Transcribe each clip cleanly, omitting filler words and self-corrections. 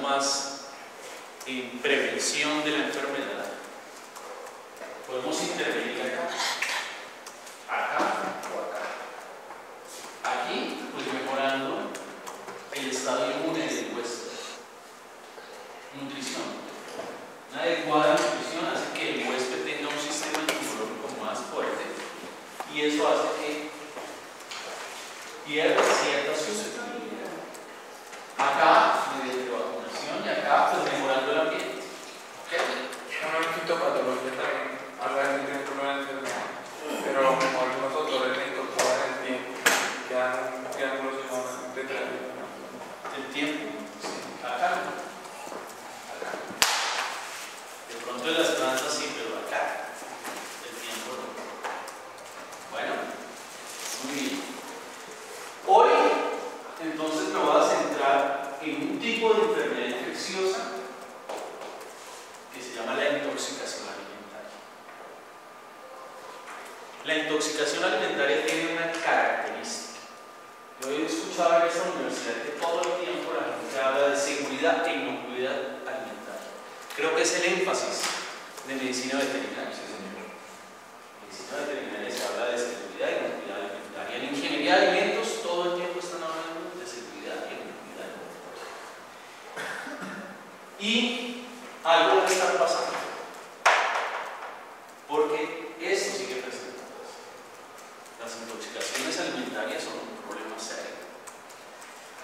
más en prevención de la enfermedad, podemos intervenir acá, o acá. Aquí, pues mejorando el estado inmune del huésped. Nutrición. Una adecuada nutrición hace que el huésped tenga un sistema inmunológico más fuerte y eso hace que pierda cierta susceptibilidad. Acá, mediante vacunación, y acá, pues mejorando el ambiente. Un momentito, patología también habla de un problema de enfermedad, pero algunos autores le incorporan el tiempo, que dan un triángulo tetraadenino. El tiempo, sí. Acá. De pronto en las plantas sí, pero acá el tiempo no. Bueno, muy bien. Hoy entonces me voy a centrar en un tipo de enfermedad infecciosa que se llama la intoxicación alimentaria. La intoxicación alimentaria tiene una característica. Yo he escuchado en esta universidad que todo el tiempo la gente habla de seguridad e inocuidad alimentaria. Creo que es el énfasis de medicina veterinaria. Sí, señor. En medicina veterinaria se habla de seguridad e inocuidad alimentaria. En ingeniería de alimentos todo el tiempo están hablando de seguridad e inocuidad alimentaria. Y algo debe estar pasando, porque eso sigue presentándose. Las intoxicaciones alimentarias son un problema serio.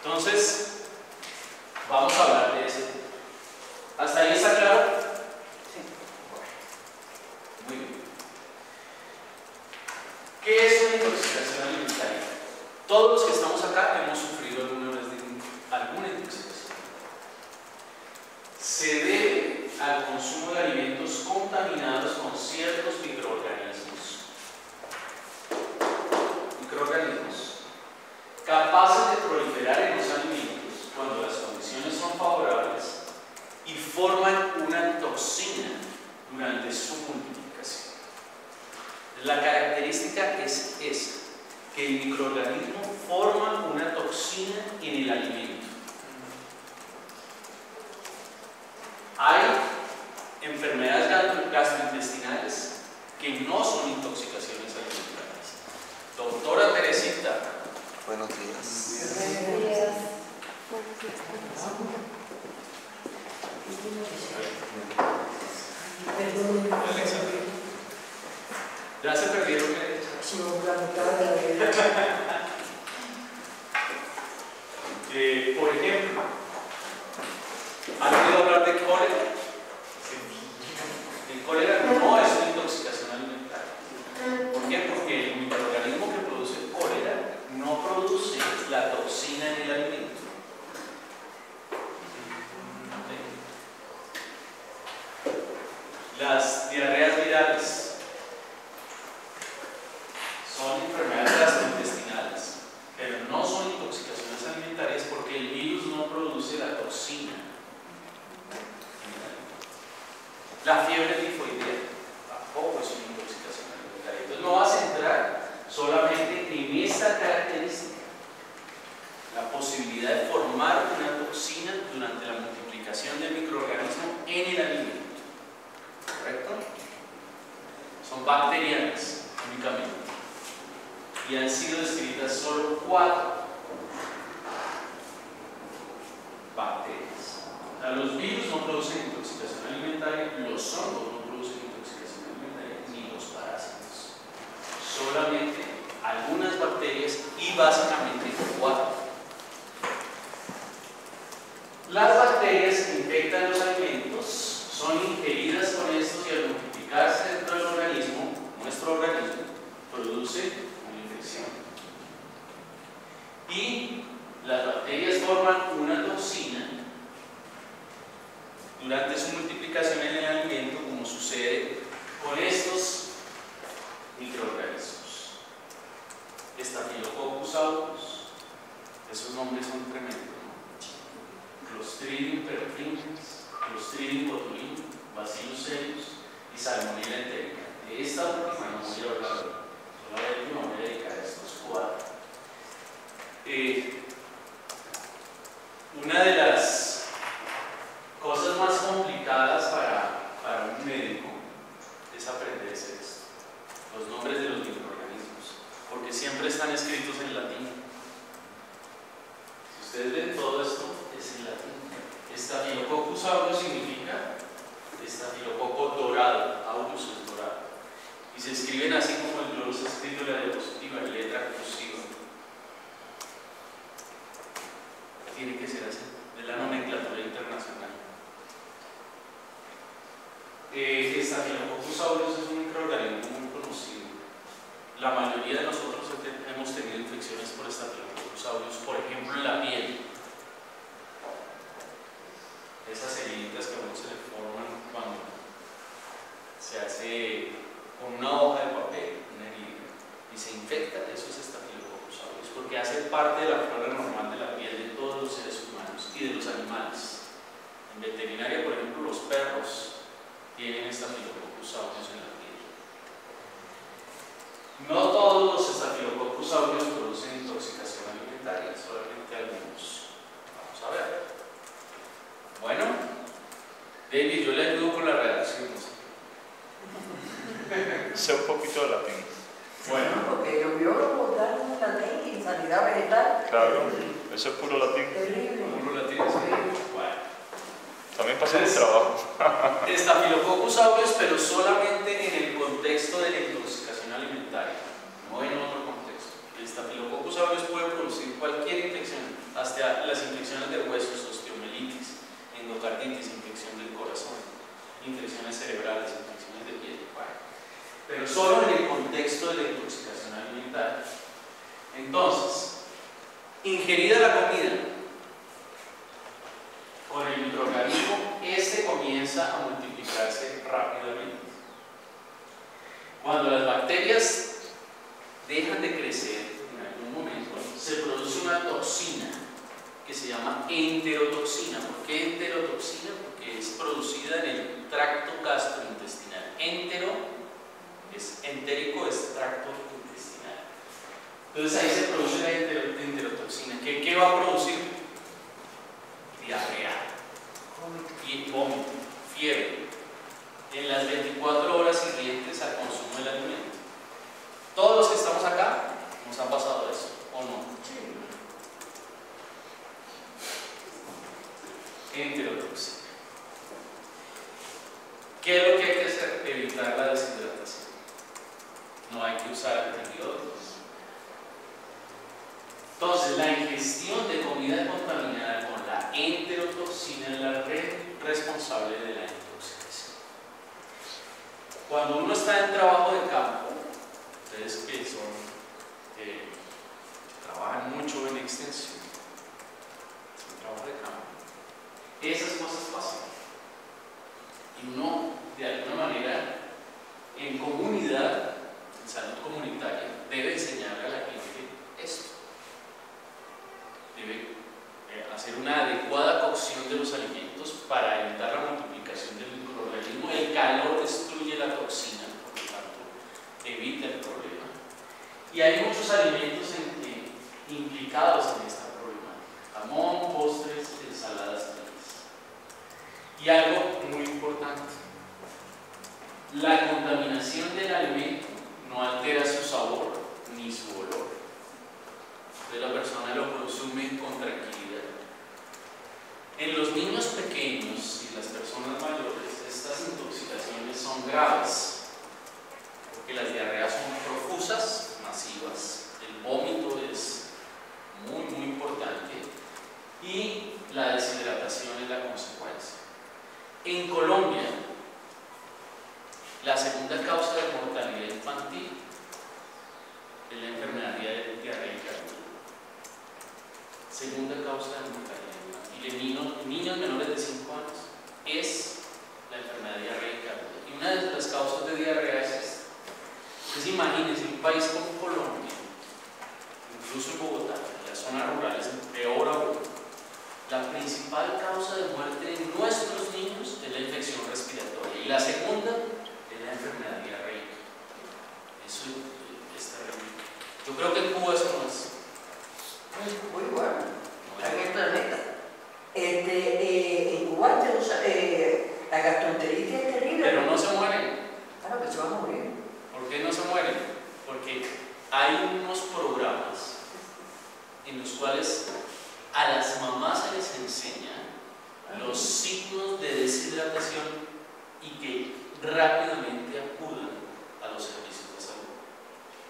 Entonces, vamos a hablar de ese tema. ¿Hasta ahí está claro? Sí. Muy bien. ¿Qué es una intoxicación alimentaria? Todos los que estamos acá hemos sufrido alguna vez de alguna intoxicación. Se debe al consumo de alimentos contaminados con ciertos microorganismos capaces de proliferar en los alimentos cuando las condiciones son favorables y forman una toxina durante su multiplicación. La característica es esa, que el microorganismo forma una toxina en el alimento. Hay enfermedades gastrointestinales que no son intoxicaciones alimentarias. Doctora Teresita. Buenos días. Buenos días. Ya se perdieron. Por ejemplo, ¿han oído hablar de cólera? El cólera no es una intoxicación alimentaria. ¿Por qué? Porque el microorganismo que produce cólera no produce la toxina en el alimento. Las diarreas virales son enfermedades gastrointestinales, pero no son intoxicaciones alimentarias porque el virus no produce la toxina. La fiebre tifoidea tampoco es una intoxicación alimentaria. Entonces no va a centrar solamente en esta característica, la posibilidad de formar una toxina durante la multiplicación del microorganismo en el alimento. ¿Correcto? Son bacterianas únicamente. Y han sido descritas solo 4 bacterias. O sea, los virus no producen intoxicación alimentaria, los hongos no producen intoxicación alimentaria, ni los parásitos. Solamente algunas bacterias y básicamente 4. Las bacterias que infectan los alimentos son ingeridas con estos y al multiplicarse dentro del organismo, nuestro organismo produce una infección. Y las bacterias forman una toxina durante su multiplicación en el alimento, como sucede con estos microorganismos. Staphylococcus aureus, esos nombres son tremendos, ¿no? Clostridium perfringens, Clostridium botulinum, Bacillus cereus y Salmonella enterica. De esta última no voy a hablar, solamente me voy a dedicar a estos 4. Una de las aureus es un microorganismo muy conocido. La mayoría de nosotros hemos tenido infecciones por Staphylococcus aureus, por ejemplo en la piel. Esas heridas que a uno se le forman cuando se hace con una hoja de papel, una herida, y se infecta, eso es Staphylococcus aureus, porque hace parte de la flora normal de la piel de todos los seres humanos y de los animales. En veterinaria, por ejemplo, los perros tienen Staphylococcus aureus en la piel. No todos los Staphylococcus aureus producen intoxicación alimentaria, solamente algunos. Vamos a ver. Bueno, David, yo le ayudo con la redacción. Sé un poquito de latín. Bueno, porque los biólogos dan un latín y sanidad vegetal. Claro, eso es puro latín. Terrible. ¿cómo lo tienes? Bueno. También pasa en el trabajo. Staphylococcus aureus, pero solamente en el contexto de la intoxicación alimentaria, no en otro contexto. El Staphylococcus aureus puede producir cualquier infección, hasta las infecciones de huesos, osteomelitis, endocarditis, infección del corazón, infecciones cerebrales, infecciones de piel. Bueno, pero solo en el contexto de la intoxicación alimentaria. Entonces, ingerida la comida con el microorganismo, este comienza a multiplicarse rápidamente. Cuando las bacterias dejan de crecer en algún momento, se produce una toxina que se llama enterotoxina. ¿Por qué enterotoxina? Porque es producida en el tracto gastrointestinal. Entero es entérico, es tracto intestinal. Entonces ahí se produce la enterotoxina. ¿Qué va a producir? Diarrea y vómito, fiebre, en las 24 horas siguientes al consumo del alimento. Todos los que estamos acá nos ha pasado eso, ¿o no? Enterotoxina. ¿Qué es lo que hay que hacer? Evitar la deshidratación. No hay que usar antibióticos. Entonces, la ingestión de comida contaminada con la enterotoxina es la responsable de la intoxicación. Cuando uno está en trabajo de campo, ustedes que trabajan mucho en extensión, en trabajo de campo, esas cosas pasan. Y uno, de alguna manera, en comunidad, en salud comunitaria, debe enseñarle a la gente esto. Debe hacer una adecuada cocción de los alimentos para evitar la multiplicación del microorganismo. El calor destruye la toxina, por lo tanto, evita el problema. Y hay muchos alimentos implicados en esta problemática: jamón, postres, ensaladas frías. Y algo muy importante: la contaminación del alimento no altera su sabor ni su olor. Entonces la persona lo consume con tranquilidad. En los niños pequeños y las personas mayores, estas intoxicaciones son graves, porque las diarreas son profusas, masivas, el vómito es muy importante y la deshidratación es la consecuencia. En Colombia, la segunda causa de mortalidad infantil es la enfermedad diarreica aguda. Segunda causa de mortalidad infantil en niños menores de 5 años es la enfermedad diarreica aguda. Y una de las causas de diarrea es esta. Entonces imagínense un país como Colombia, incluso en Bogotá, en las zonas rurales, peor aún. La principal causa de muerte de nuestros niños es la infección respiratoria y la segunda es la enfermedad diarreica. Eso es terrible. Yo creo que en Cuba eso no es. Muy bueno, en el planeta. En Cuba la gastroenteritis es terrible. Pero no se mueren. Claro que se va a morir. ¿Por qué no se mueren? Porque hay unos programas en los cuales a las mamás se les enseña los signos de deshidratación y que rápidamente acudan a los servicios de salud.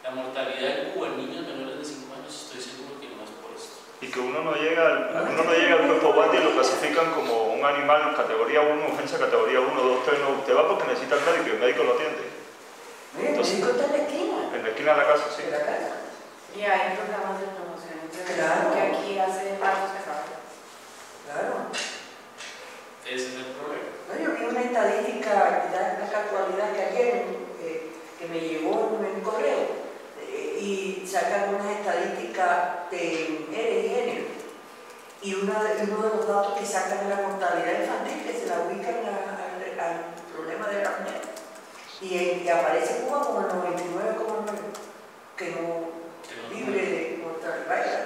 La mortalidad en Cuba en niños menores de 5 años estoy seguro que no es por esto. Y que uno no llega al cuerpo guante y lo clasifican como un animal mal, categoría 1, urgencia categoría 1, 2, 3, no, usted va porque necesita el médico y el médico lo atiende. Mira, el médico está en la esquina. En la esquina de la casa, sí. De la casa. Y hay programas de promoción entre Claro. que aquí hace ratos que saben. Claro. Ese es el problema. No, yo vi una estadística, una casualidad que ayer que me llegó en el correo y sacan unas estadísticas de mujeres y género. Y uno de los datos que sacan es la mortalidad infantil, que se la ubican al problema de la mujer. Y aparece Cuba como el 99,9, que no libre de mortalidad. Vaya.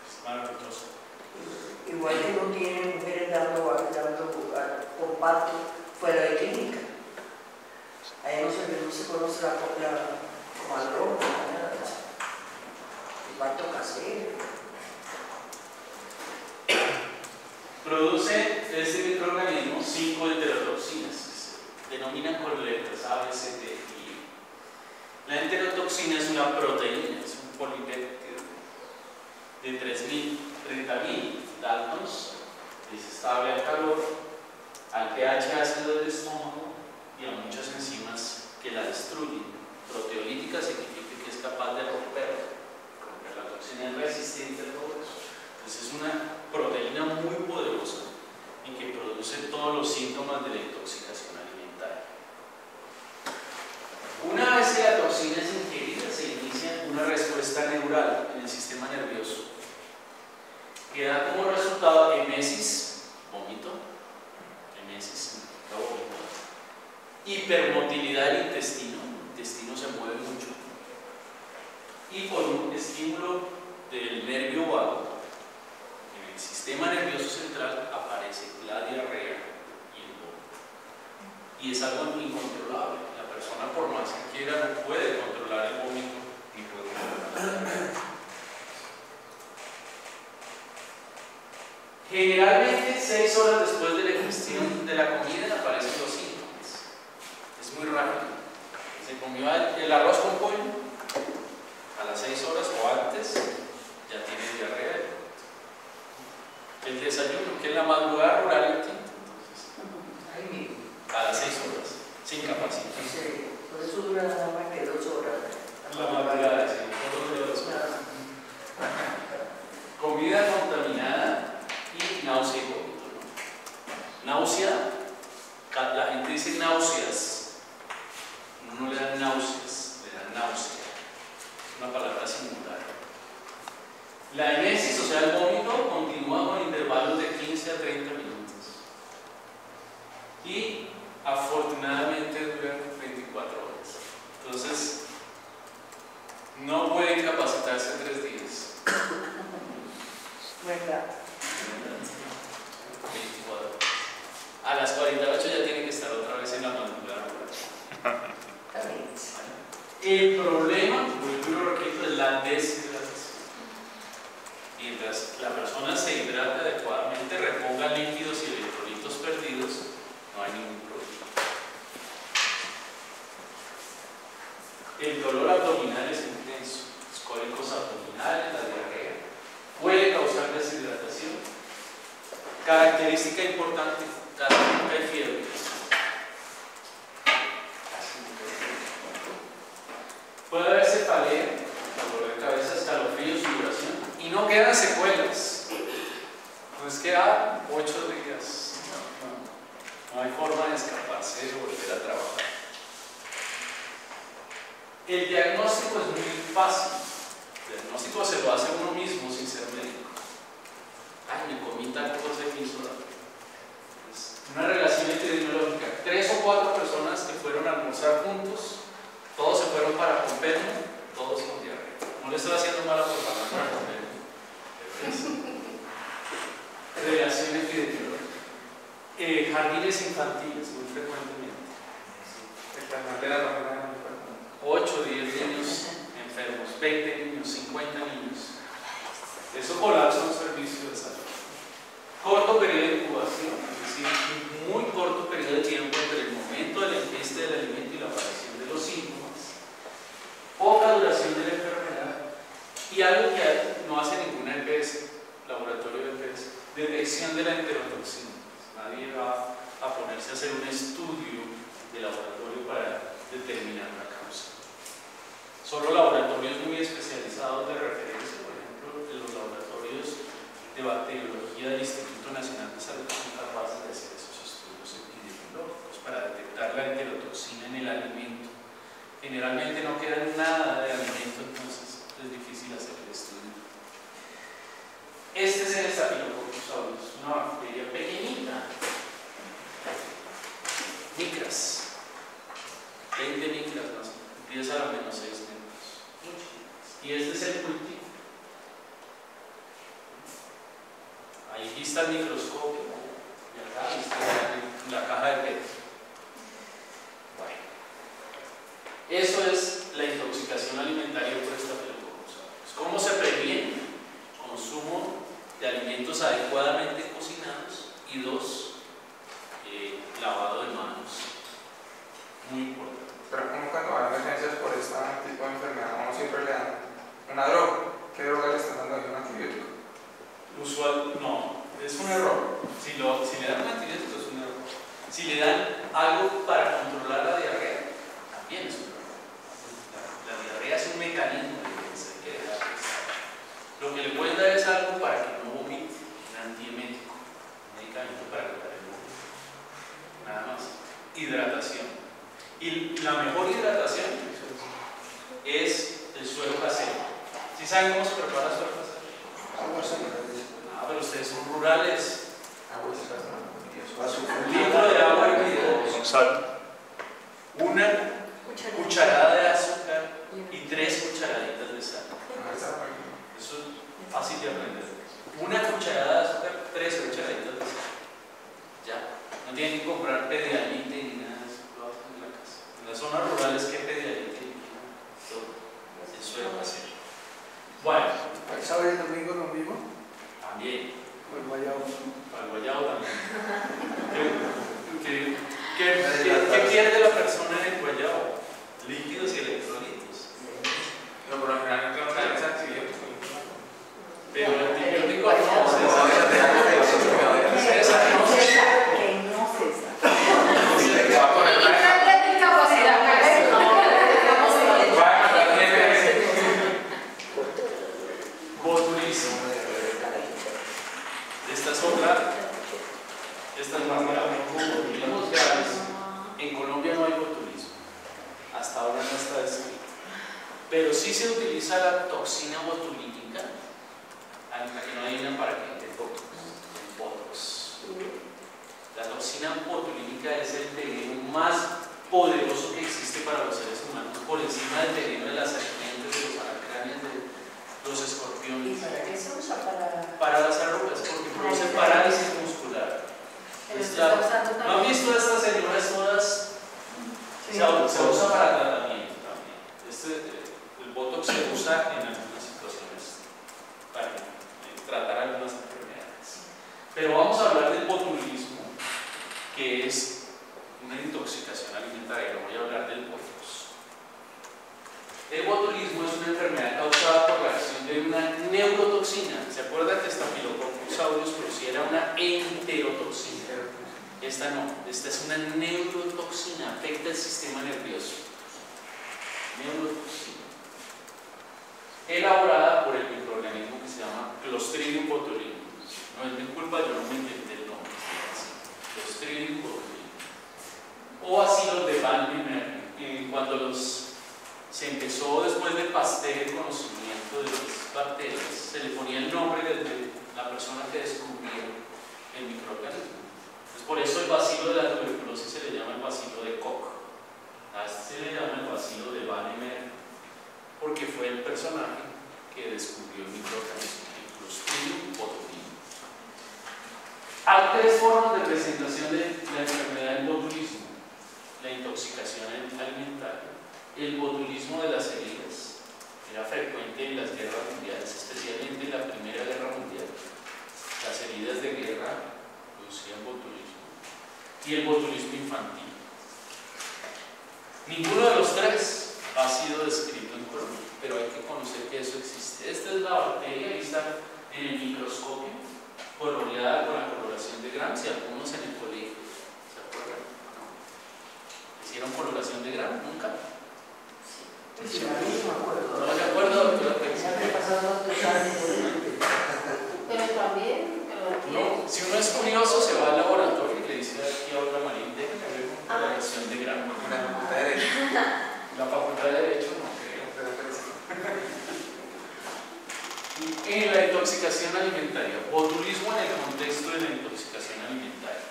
Es maravilloso. Igual que no tiene mujeres dando comparto fuera de clínica. Allá no se conoce la comadrón, nada de eso. El parto casero. Produce este microorganismo 5 enterotoxinas, que se denominan con letras A, B, C, D, I. La enterotoxina es una proteína, es un polipéptido de 30.000 daltons, es estable al calor, al pH ácido del estómago y a muchas enzimas que la destruyen. Proteolítica significa que es capaz de romper la toxina, es resistente a todo eso. Entonces es una proteína muy poderosa y que produce todos los síntomas de la intoxicación alimentaria. Una vez que la toxina es ingerida, se inicia una respuesta neural en el sistema nervioso que da como resultado emesis, vómito, hipermotilidad del intestino, el intestino se mueve mucho, y por un estímulo del nervio vago, en el sistema nervioso central aparece la diarrea y el vómito. Y es algo incontrolable. La persona, por más que quiera, no puede controlar el vómito ni puede controlar. Generalmente 6 horas después de la ingestión de la comida aparecen los síntomas. Es muy rápido. Se comió el arroz con pollo, a las 6 horas o antes ya tiene diarrea. El desayuno, que es la madrugada rural y tinto, entonces a las 6 horas, sin capacidad. Sí, por eso dura nada más que 2 horas. La madrugada, sí, solo dura 2 horas. Comida contaminada y náusea y vómito, ¿no? Náusea, la gente dice náuseas, no le dan náuseas, le dan náusea, es una palabra singular. La emesis, o sea el vómito, continúa con intervalos de 15 a 30 minutos y afortunadamente duran 24 horas. Entonces no puede incapacitarse en 3 días. ¿Verdad? 24. A las 48 ya tiene que estar otra vez en la madrugada. También. El problema, vuelvo y lo repito, es la deshidratación. Mientras la persona se hidrata adecuadamente, reponga líquidos y electrolitos perdidos, no hay ningún problema. El dolor abdominal es intenso, los cólicos abdominales, la diarrea, puede causar deshidratación. Característica importante, casi nunca hay fiebre. Puede haber cefalea, dolor de cabeza, escalofríos, sudoración, y no quedan secuelas. No es que 8 días, no hay forma de escaparse y volver a trabajar. El diagnóstico es muy fácil. El diagnóstico se lo hace uno mismo sin ser médico. Ay, me comí tal cosa y me hizo daño. Una relación epidemiológica. 3 o 4 personas que fueron a almorzar juntos, todos se fueron para Pompeño, todos con diarrea. No le estoy haciendo mala propaganda para Pompeño. Relación epidemiológica. Jardines infantiles, muy frecuentemente. La carretera también es muy fuerte. 8 o 10 niños enfermos, 20 niños, 50 niños. Eso colapsa un servicio de salud. Corto periodo de incubación, es decir, muy corto periodo de tiempo entre el momento de la ingesta del alimento y la aparición de los síntomas. Poca duración de la enfermedad y algo que no hace ninguna EPS, laboratorio de EPS, Detección de la enterotoxina. Nadie va a ponerse a hacer un estudio de laboratorio para determinar la causa. Solo laboratorios muy especializados de referencia, por ejemplo, los laboratorios de bacteriología del Instituto Nacional de Salud, son capaces de hacer esos estudios epidemiológicos para detectar la enterotoxina en el alimento. Generalmente no queda nada de alimento, entonces es difícil hacer el estudio. Este es el Staphylococcus aureus, una bacteria pequeñita, micras, 20 micras más, empieza a lo menos 6 metros. Y este es el cultivo. Ahí está el microscopio, y acá está la caja de PET. Bueno, eso es la intoxicación alimentaria por Staphylococcus aureus. ¿Cómo se previene? Consumo de alimentos adecuadamente cocinados y 2, lavado de manos. Muy importante. Pero como cuando hay emergencias por este tipo de enfermedad, uno siempre le dan una droga. ¿Qué droga le están dando ahí? ¿Un antibiótico? Usual, no, es un error. Si le dan un antibiótico es un error. Si le dan algo para controlar la diarrea, también es un error. La diarrea es un mecanismo de defensa, hay que dejar de estar. Lo que le pueden dar es algo para que no vomite, un antiemético, un medicamento para quitar el vómito. Nada más. Hidratación. Y la mejor hidratación es el suero casero. ¿Sí saben cómo se prepara el suero casero? Ah, pero ustedes son rurales. Un litro de agua hervida Con sal. una cucharada de azúcar y 3 cucharaditas de sal. Eso es fácil de aprender. Una cucharada de azúcar, 3 cucharaditas de sal. Ya. No tienen que comprar Pedialyte ni nada de eso. Lo hacen en la casa. En las zonas rurales, ¿qué Pedialyte? Todo. El suero casero. Bueno. ¿Sabe el domingo lo mismo? También. El guayabo. Para el guayabo también. ¿Qué pierde la persona en el guayabo? Líquidos y electrolitos. No, pero generalmente no traen ese antibiótico. Pero el antibiótico no César, no César. Que no cesa. Va a poner la botulismo. Esta es otra. Esta es más grave. Botulismos graves. En Colombia no hay botulismo. Hasta ahora no está descrito. Pero sí se utiliza la toxina botulínica. Hasta que no adivinan para qué. El Botox. La toxina botulínica es el veneno más poderoso que existe para los seres humanos, por encima del veneno de las serpientes, de los alacranes, de los escorpiones. ¿Y para qué se usa? Para las arrugas, porque produce parálisis muscular. ¿No han visto estas señoras todas? Sí. Se usa para tratamiento también. El Botox se usa en algunas situaciones para tratar algunas enfermedades. Pero vamos a hablar del botulismo, que es una intoxicación alimentaria. No voy a hablar del Botox. El botulismo es una enfermedad causada por la acción de una neurotoxina. ¿Se acuerdan que Staphylococcus aureus producía una enterotoxina? Esta no, esta es una neurotoxina, afecta el sistema nervioso. Neurotoxina. Elaborada por el microorganismo que se llama Clostridium botulinum. No es mi culpa, yo no me inventé el nombre. Clostridium botulinum. O bacilos de Van Leeuwenhoek. Cuando se empezó después de Pasteur el conocimiento de las bacterias, se le ponía el nombre de la persona que descubrió el microorganismo. Por eso el bacilo de la tuberculosis se le llama el bacilo de Koch. A este se le llama el bacilo de Van Leeuwenhoek, porque fue el personaje que descubrió el microorganismo, el Clostridium botulinum. Hay 3 formas de presentación de la enfermedad del botulismo: la intoxicación alimentaria, el botulismo de las heridas, era frecuente en las guerras mundiales, especialmente en la Primera Guerra Mundial. Las heridas de guerra producían botulismo. Y el botulismo infantil. Ninguno de los 3 ha sido descrito en Colombia, pero hay que conocer que eso existe. Esta es la bacteria, ahí está en el microscopio, coloreada Grams y algunos en el colegio. ¿Se acuerdan? ¿No? ¿Hicieron coloración de Gram? ¿Nunca? Sí, a mí no me acuerdo. No me acuerdo, doctora, pero Ya me he pasado tantos años por el... Pero también, no, si uno es curioso, se va al laboratorio y le dice aquí a Olga Marín, déjame ver una coloración de Gram. Una facultad de Derecho. La facultad de Derecho no creo. En la intoxicación alimentaria, botulismo en el contexto de la intoxicación alimentaria.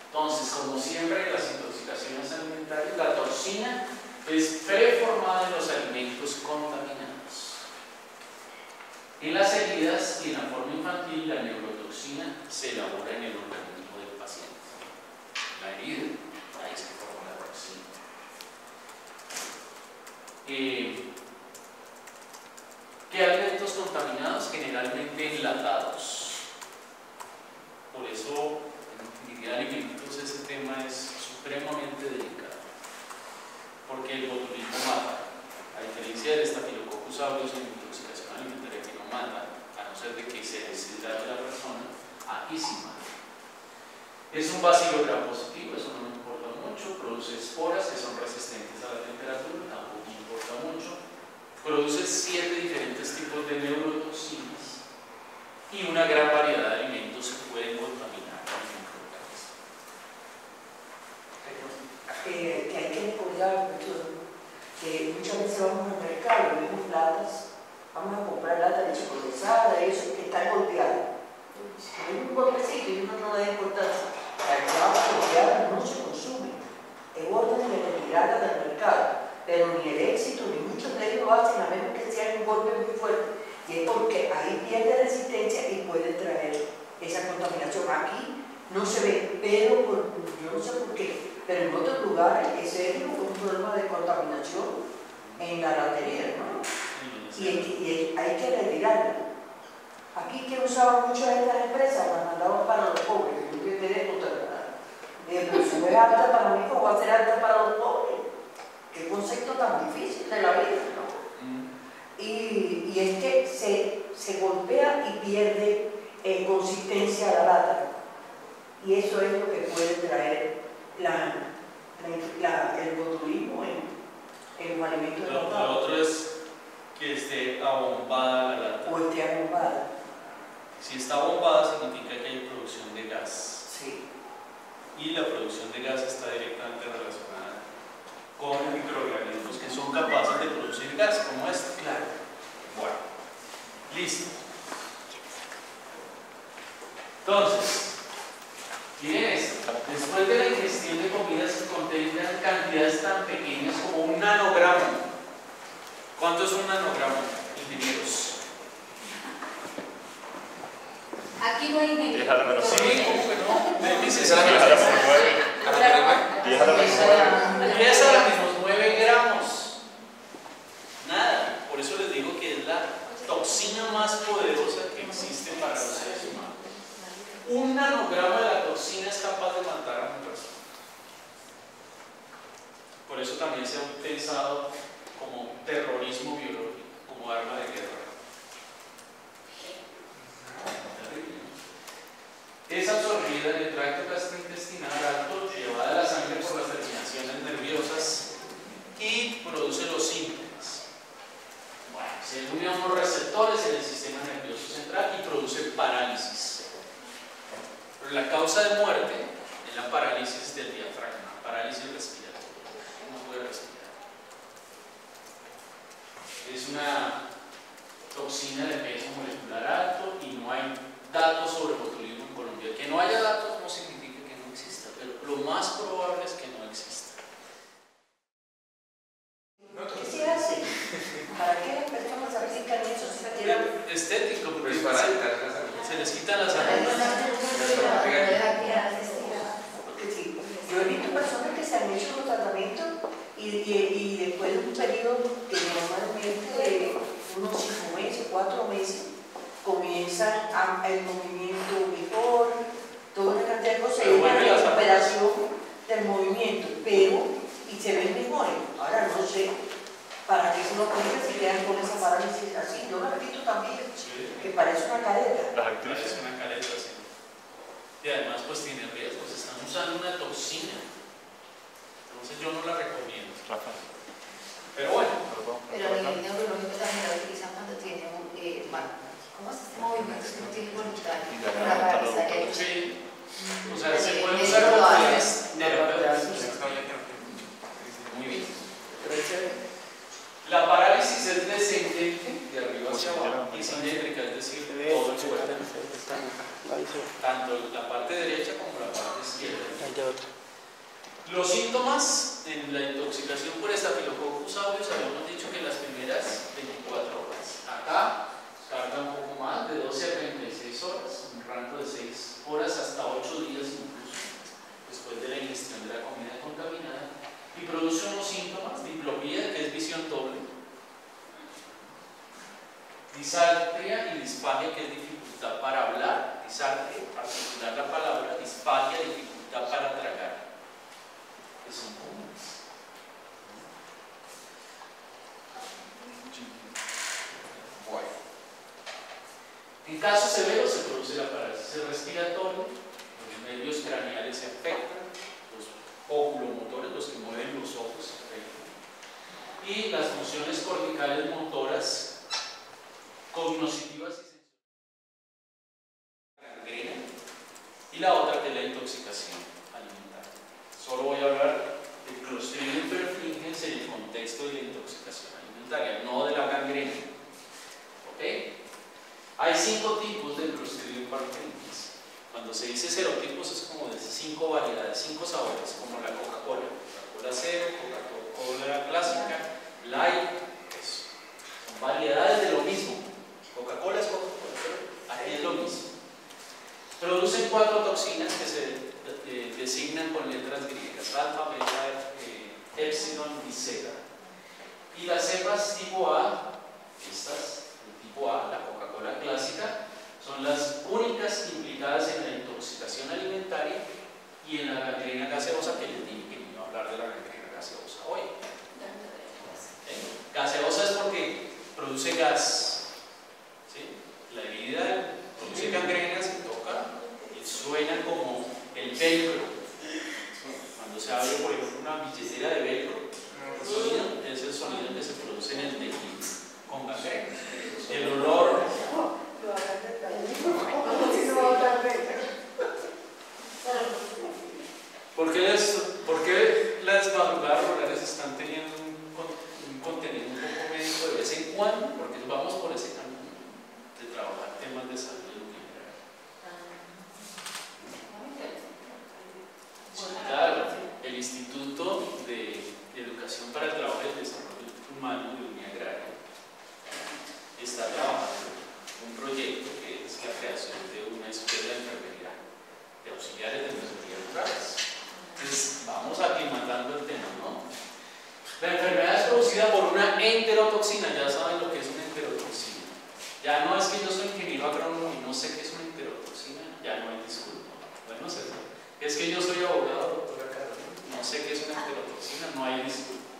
Entonces, como siempre en las intoxicaciones alimentarias, la toxina es preformada en los alimentos contaminados. En las heridas y en la forma infantil, la neurotoxina se elabora en el organismo del paciente. La herida, ahí se forma la toxina. ¿Qué alimentos contaminados? Generalmente enlatados. Por eso, en ingeniería de alimentos, ese tema es supremamente delicado. Porque el botulismo mata. A diferencia del Staphylococcus aureus en intoxicación alimentaria que no mata, a no ser de que se deshidrate la persona, aquí sí mata. Es un bacilo gram positivo, eso no me importa mucho. Produce esporas que son resistentes a la temperatura, tampoco me importa mucho. Produce 7 diferentes tipos de neurotoxinas y una gran variedad de alimentos se pueden contaminar con el microorganismo. Que hay que recordar que muchas veces vamos al mercado y vemos latas, vamos a comprar latas de leche condensada, eso que está golpeado. Hay un golpecito y uno no le da importancia. La que va golpeada no se consume. Es orden de retirarla del mercado. Pero ni el éxito ni muchos de ellos lo hacen a menos que sea un golpe muy fuerte. Y es porque ahí pierde resistencia y puede traer esa contaminación. Aquí no se ve, pero yo no sé por qué. Pero en otros lugares es serio un problema de contaminación en la latería, ¿no? Y hay que retirarla. Aquí que usaban muchas de estas empresas, las mandaban para los pobres, que yo quedé contaminada. Pero si no es alta para mí, ¿cómo va a ser alta para los pobres? Qué concepto tan difícil de la vida, ¿no? Y es que se golpea y pierde consistencia a la lata. Y eso es lo que puede traer el botulismo en los alimentos de los Lo otro es que esté abombada la lata. o esté abombada. Si está abombada significa que hay producción de gas. Sí. Y la producción de gas está directamente relacionada con microorganismos que son capaces de producir gas, como este. Claro. Bueno, listo. Entonces, miren esto. Después de la ingestión de comidas que contengan cantidades tan pequeñas como un nanogramo. ¿Cuánto es un nanogramo, ingenieros? aquí no hay ni. 10 a la menos Sí, 9. ¿cómo que no? Me dice 10 a la menos 9. 10 a la menos 9. 10 a la menos 9 gramos. Nada. Por eso les digo que es la toxina más poderosa que existe para los seres humanos. Un nanogramo de la toxina es capaz de matar a una persona. Por eso también se ha pensado como terrorismo biológico, como arma de guerra. Es absorbida en el tracto gastrointestinal alto, llevada a la sangre por las terminaciones nerviosas y produce los síntomas. Bueno, se une a unos receptores en el sistema nervioso central y produce parálisis. Pero la causa de muerte es la parálisis del diafragma, parálisis respiratoria. No puede respirar. Es una toxina de peso molecular alto y no hay datos sobre botulismo en Colombia. Que no haya datos no significa que no exista, pero lo más probable es que no exista. ¿Qué se hace? ¿Para qué las personas aplican eso? Si se tiran... Estético, porque Pues para evitar las arrugas. se les quitan las Ay, arrugas. Porque sí, yo he visto personas que se han hecho los tratamientos y después de un periodo que normalmente de unos 5 meses, 4 meses, comienza el movimiento mejor, toda una cantidad de cosas, Pero y una vuelve las recuperación del movimiento, pero y se ven mejores. Ahora no sé para qué se lo aplica si quedan con esa parálisis así. Yo la he visto también, Sí. que parece una careta. Las actrices. Parece una careta, sí. usando una toxina. Entonces yo no la recomiendo. Rafa, Pero bueno, Pero a nivel neurológico también la utilizan cuando tiene ¿cómo se llama? Movimientos que no tienen voluntario para realizar el sí. O sea, se puede usar con fines terapéuticos. Muy bien. La parálisis es descendente, de arriba hacia abajo, y simétrica, es decir, todo el cuerpo. Tanto la parte derecha como la parte izquierda. Los síntomas en la intoxicación por Staphylococcus aureus habíamos dicho que las primeras 24 horas. Acá tarda un poco más, de 12 a 36 horas, un rango de 6 horas hasta 8 días incluso, después de la ingestión de la comida contaminada, y produce unos síntomas: diplopía, que es visión doble, disartria y disfagia, que es dificultad para hablar, disartria, articular la palabra, disfagia, dificultad para tragar, que son comunes. Bueno. En casos severos se produce la parálisis respiratoria, los nervios craneales se afectan, los oculomotores, los que mueven los ojos, se afectan, y las funciones corticales motoras, cognitivas y sensoriales, gangrena, y la otra que es la intoxicación alimentaria. Solo voy a hablar del Clostridium perfringens en el contexto de la intoxicación alimentaria, no de la gangrena. ¿Ok? Hay 5 tipos de Clostridium perfringens. Cuando se dice serotipos es como de 5 variedades, 5 sabores, como la Coca-Cola. Coca-Cola cero, Coca-Cola clásica, light, eso. Son variedades de lo mismo. Coca-Cola es Coca-Cola, pero aquí es lo mismo. Producen 4 toxinas que se designan con letras griegas: alfa, beta, epsilon y zeta. Y las cepas tipo A, estas, el tipo A, la Coca-Cola clásica, son las únicas implicadas en la intoxicación alimentaria y en la gangrena gaseosa, que les dije que no iba a hablar de la gangrena gaseosa hoy. Gaseosa es porque produce gas, ¿sí? La herida produce gangrena, se toca y suena como el velcro. Cuando se abre, por ejemplo, una billetera de velcro, el sonido es el sonido que se produce en el tejido con gangrena. El olor. ¿Por qué las madrugadas rurales están teniendo un contenido un poco médico de vez en cuando? Porque vamos por ese camino de trabajar temas de salud nuclear. Sí, claro, el Instituto de Educación para el Trabajo y el Desarrollo Humano de Unidad Agraria está trabajando un proyecto que es la creación de una escuela de enfermería de auxiliares de enfermería rurales. Entonces, vamos aclimatando el tema, ¿no? La enfermedad es producida por una enterotoxina. Ya saben lo que es una enterotoxina. Ya no es que yo soy ingeniero agrónomo y no sé qué es una enterotoxina, ya no hay disculpa. Bueno, es que yo soy abogado, doctora Carolina, no sé qué es una enterotoxina, no hay disculpa.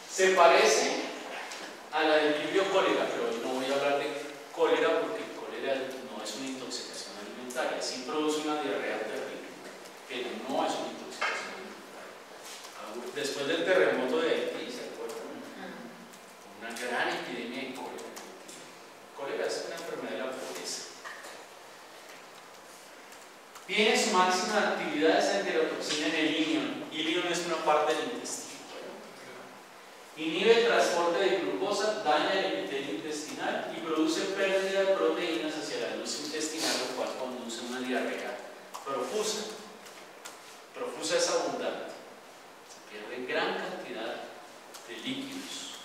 Se parece a la del Vibrio cólera, pero hoy no voy a hablar de cólera porque el cólera no es una intoxicación alimentaria, sí produce una diarrea terrible, pero no es una intoxicación alimentaria. Después del terremoto de Haití, ¿se acuerdan? Una gran epidemia de cólera. Cólera es una enfermedad de la pobreza. Tiene su máxima actividad esa enterotoxina en el ilion. Ilion es una parte del intestino. Inhibe el transporte de glucosa, daña el epitelio intestinal y produce pérdida de proteínas hacia la luz intestinal, lo cual conduce a una diarrea profusa. Profusa es abundante. Se pierde gran cantidad de líquidos.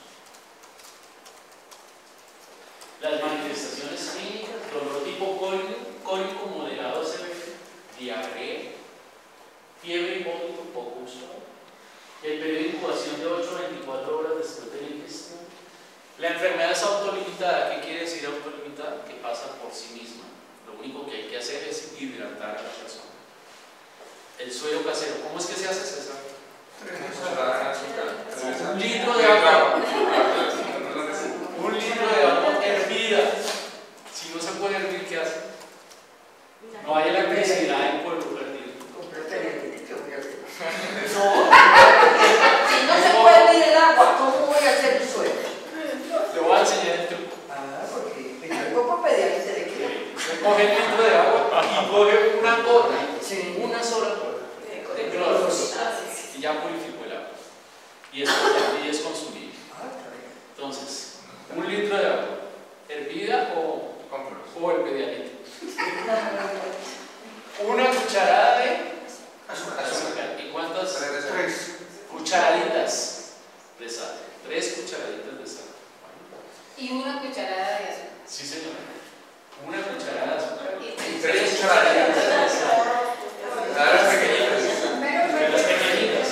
Las manifestaciones clínicas: dolor tipo cólico moderado severo, diarrea, fiebre y vómito poco usual. El periodo de incubación de 8 a 24 horas después de la ingestión. La enfermedad es autolimitada. ¿Qué quiere decir autolimitada? Que pasa por sí misma. Lo único que hay que hacer es hidratar a la persona. El suero casero, ¿cómo es que se hace, César? 1 litro de agua. 1 litro de agua hervida. Si no se puede hervir, ¿qué hace? No hay electricidad en Pueblo Perdido. Usted coge el litro de agua y coge una gota, una sola gota de cloro y ya purificó el agua. Y es consumible. Entonces, un litro de agua, hervida o el pedialito. Una cucharada de azúcar. ¿Y cuántas? 3. Cucharaditas de sal. 3 cucharaditas de sal. Y una cucharada de azúcar. Sí, señora. Una cucharada de azúcar. Y 3 cucharaditas de sal. De las pequeñitas. De las pequeñitas.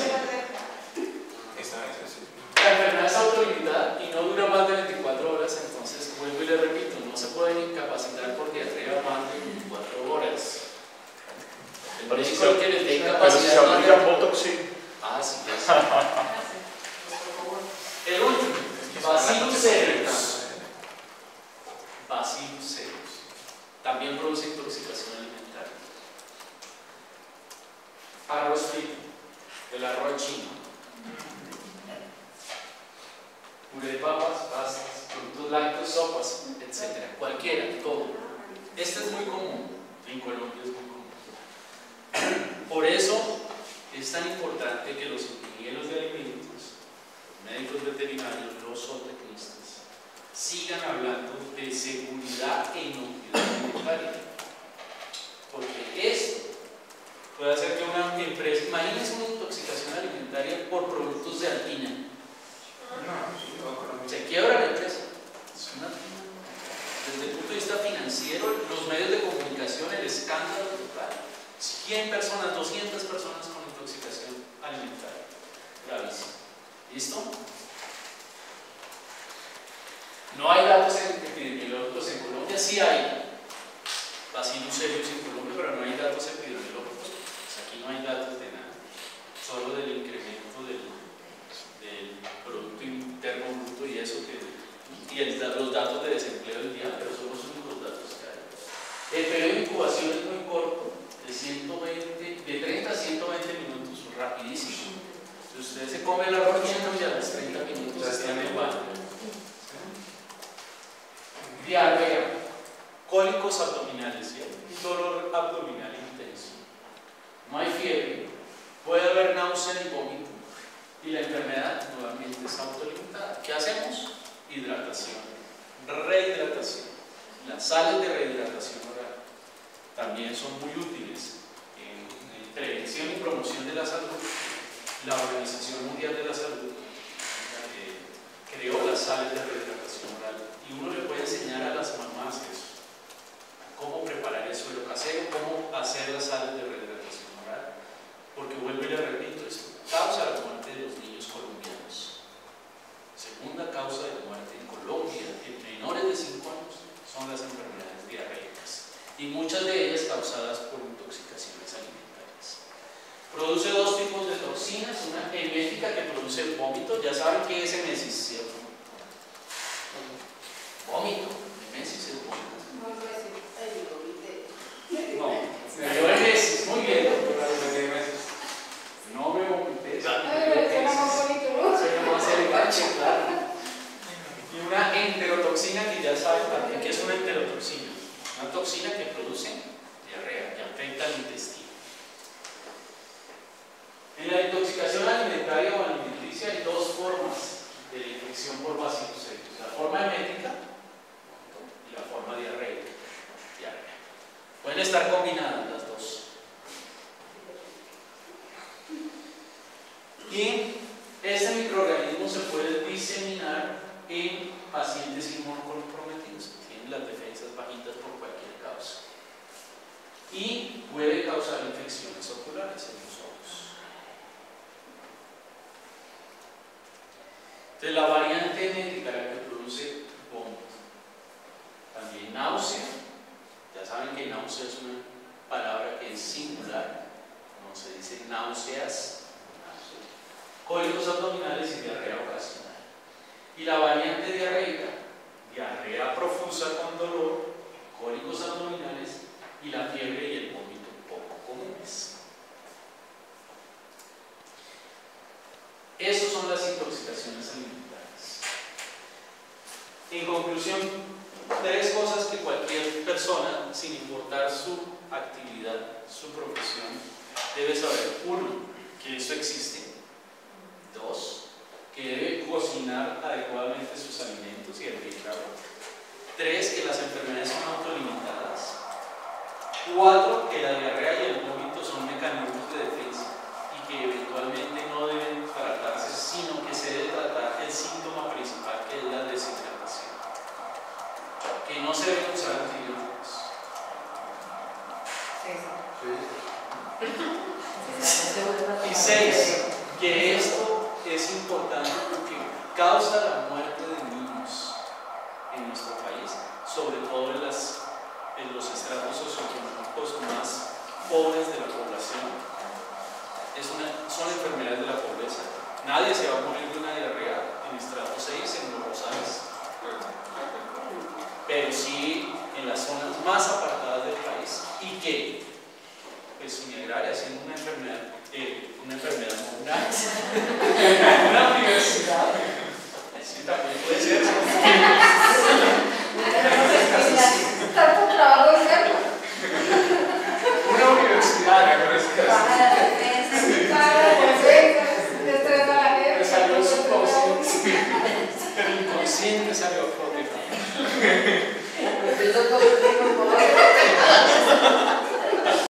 La enfermedad es autolimitada y no dura más de 24 horas, entonces vuelvo y le repito, no se pueden incapacitar por diarrea más de 24 horas. El médico que les dé Pero si se incapacidad más de... aplica Botox, sí. Ah, sí, el último, Bacillus cereus. Bacillus cereus. También produce intoxicación alimentaria. Arroz frito, el arroz chino. Puré de papas, pastas, productos lácteos, sopas, etc. Cualquiera, todo. Este es muy común, en Colombia es muy común. Por eso es tan importante que los ingenieros de alimentos, los médicos veterinarios, los zootecnistas, sigan hablando de seguridad e inocuidad alimentaria. Porque esto puede hacer que una empresa, imagínense una intoxicación alimentaria por productos de alpina. Se quiebra la empresa. Desde el punto de vista financiero, los medios de comunicación, el escándalo total. 100 personas, 200 personas con intoxicación alimentaria. Gravísimo. ¿Listo? No hay datos epidemiológicos en Colombia. Sí hay Bacillus cereus en Colombia, pero no hay datos epidemiológicos. Pues aquí no hay datos de nada. Solo del incremento del Producto Interno Bruto y eso los datos de desempleo del día, pero son los únicos datos que hay. El periodo de incubación es muy corto, de 30 a 120 minutos, rapidísimo. Si usted se come el arroz y a los 30 minutos está en el baño. Diarrea, cólicos abdominales, ¿sí? Un dolor abdominal intenso. No hay fiebre, puede haber náusea y vómito. Y la enfermedad nuevamente es autolimitada. ¿Qué hacemos? Hidratación, rehidratación. Las sales de rehidratación oral también son muy útiles en prevención y promoción de la salud. La Organización Mundial de la Salud creó las sales de rehidratación oral y uno le puede enseñar a las mamás eso, cómo preparar el suero casero, cómo hacer las sales de rehidratación oral, porque vuelvo y le repito, esto causa la muerte de los niños colombianos. Segunda causa de muerte en Colombia en menores de 5 años son las enfermedades diarreicas y muchas de ellas causadas por intoxicaciones alimentarias. Produce 2 tipos de toxinas, una emética que produce el vómito. Ya saben qué es emesis, ¿cierto? Vómito, emesis es vómito. No, me dio emesis, muy bien. No me vomité. Se más elegante, claro. Y una enterotoxina que ya saben también que es una enterotoxina. Una toxina que produce diarrea, que afecta al intestino. En la intoxicación alimentaria o alimenticia hay 2 formas de la infección por Bacillus cereus: la forma emética y la forma diarreica. Pueden estar combinadas las dos. Y este microorganismo se puede diseminar en pacientes inmunocomprometidos que tienen las defensas bajitas por cualquier causa. Y puede causar infecciones oculares en los ojos. Entonces, la variante emética, la que produce vómito, también náusea. Ya saben que náusea es una palabra que es singular, como se dice náuseas, cólicos abdominales y diarrea ocasional. Y la variante diarreica, diarrea profusa con dolor, cólicos abdominales y la fiebre y el vómito poco comunes. Esas son las intoxicaciones alimentarias. En conclusión, 3 cosas que cualquier persona sin importar su actividad, su profesión, debe saber, 1, que eso existe, 2, que debe cocinar adecuadamente sus alimentos y hervirlo, 3, que las enfermedades son autolimitadas, 4, que la diarrea y el vómito son mecanismos de defensa y que eventualmente no deben tratarse, sino que se debe tratar el síntoma principal, que es la deshidratación, que no se deben usar antibióticos. Y 6, que esto es importante porque causa la muerte de niños en nuestro país, sobre todo en los estratos socioeconómicos más pobres de la población. Son enfermedades de la pobreza. Nadie se va a morir de una diarrea en estrato 6 en los Rosales, pero sí en las zonas más apartadas del país, y que pues Uniagraria, siendo una enfermedad moral, una universidad